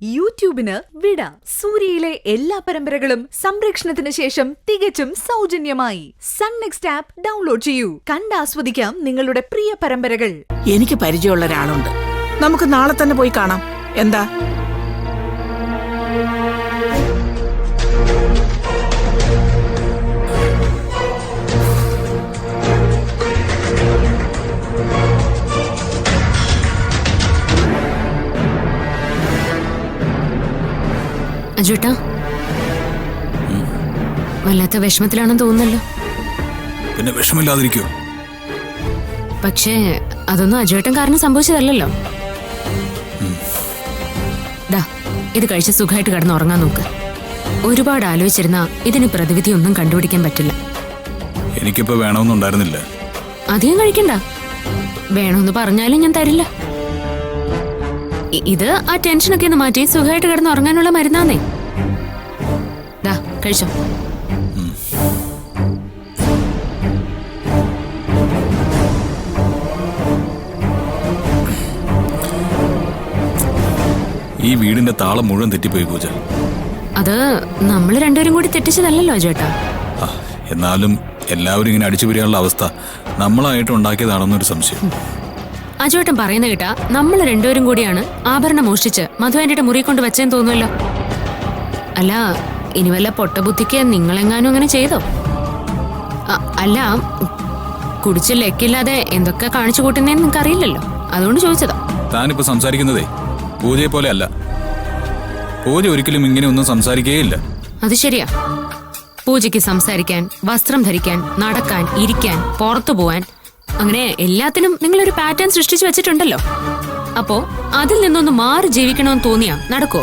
യൂട്യൂബിന് വിട. സൂര്യയിലെ എല്ലാ പരമ്പരകളും സംരക്ഷണത്തിന് ശേഷം തികച്ചും സൗജന്യമായി സൺ നെക്സ്റ്റ് ആപ്പ് ഡൗൺലോഡ് ചെയ്യൂ. കണ്ടാസ്വദിക്കാം നിങ്ങളുടെ പ്രിയ പരമ്പരകൾ. എനിക്ക് പരിചയമുള്ള ഒരാളുണ്ട്. നമുക്ക് നാളെ തന്നെ പോയി കാണാം. എന്താ? അജുട്ടാ, വല്ലാത്ത വിഷമത്തിലാണെന്ന് തോന്നുന്നല്ലോ. പിന്നെ വിഷമില്ലാതിരിക്കോ? പക്ഷേ അതൊന്നും അജുവേട്ടൻ കാരണം സംഭവിച്ചതല്ലോ. ദാ, ഇത് കഴിച്ച് സുഖമായിട്ട് കിടന്ന് ഉറങ്ങാൻ നോക്ക്. ഒരുപാട് ആലോചിച്ചിരുന്നാ ഇതിന് പ്രതിവിധി ഒന്നും കണ്ടുപിടിക്കാൻ പറ്റില്ല. എനിക്കിപ്പോ വേണമെന്നുണ്ടായിരുന്നില്ല. അധികം കഴിക്കണ്ട. വേണമെന്ന് പറഞ്ഞാലും ഞാൻ തരില്ല. ഇത് ആ ടെൻഷനൊക്കെ ഒന്ന് മാറ്റി സുഖമായിട്ട് കിടന്ന് ഉറങ്ങാനുള്ള മരുന്നാന്നേ. ദാ, കഴിച്ചോ. ഈ വീടിന്റെ താളം മുഴുവൻ തെറ്റിപ്പോയി പൂജ. അത് നമ്മൾ രണ്ടുപേരും കൂടി തെറ്റിച്ചതല്ലോ ചേട്ടാ. എന്നാലും എല്ലാവരും ഇങ്ങനെ അടിച്ചു പിരിയാനുള്ള അവസ്ഥ നമ്മളായിട്ട് ഉണ്ടാക്കിയതാണെന്നൊരു സംശയം. അജുവേട്ടൻ പറയുന്ന കേട്ടാ നമ്മൾ രണ്ടുപേരും കൂടിയാണ് ആഭരണം മോഷ്ടിച്ച് മധുവാൻ്റെ മുറി കൊണ്ട് വെച്ചെന്ന് തോന്നുമല്ലോ. അല്ല, ഇനി വല്ല പൊട്ടബുദ്ധിക്ക് നിങ്ങളെങ്ങാനും അങ്ങനെ ചെയ്തോ? അല്ല, കുടിച്ച് ലെക്കില്ലാതെ എന്തൊക്കെ കാണിച്ചു കൂട്ടുന്നേന്ന് നിങ്ങൾക്ക് അറിയില്ലല്ലോ, അതുകൊണ്ട് ചോദിച്ചതാ. താനിപ്പോ സംസാരിക്കുന്നതേ പൂജയെ പോലെ അല്ല. പൂജ ഒരിക്കലും ഇങ്ങനെ ഒന്നും സംസാരിക്കേയില്ല. അത് ശരിയാ. പൂജയ്ക്ക് സംസാരിക്കാൻ, വസ്ത്രം ധരിക്കാൻ, നടക്കാൻ, ഇരിക്കാൻ, പുറത്തു പോവാൻ, അങ്ങനെ എല്ലാത്തിനും നിങ്ങളൊരു പാറ്റേൺ സൃഷ്ടിച്ചു വെച്ചിട്ടുണ്ടല്ലോ. അപ്പോ അതിൽ നിന്നൊന്ന് മാറി ജീവിക്കണമെന്ന് തോന്നിയാ നടക്കോ?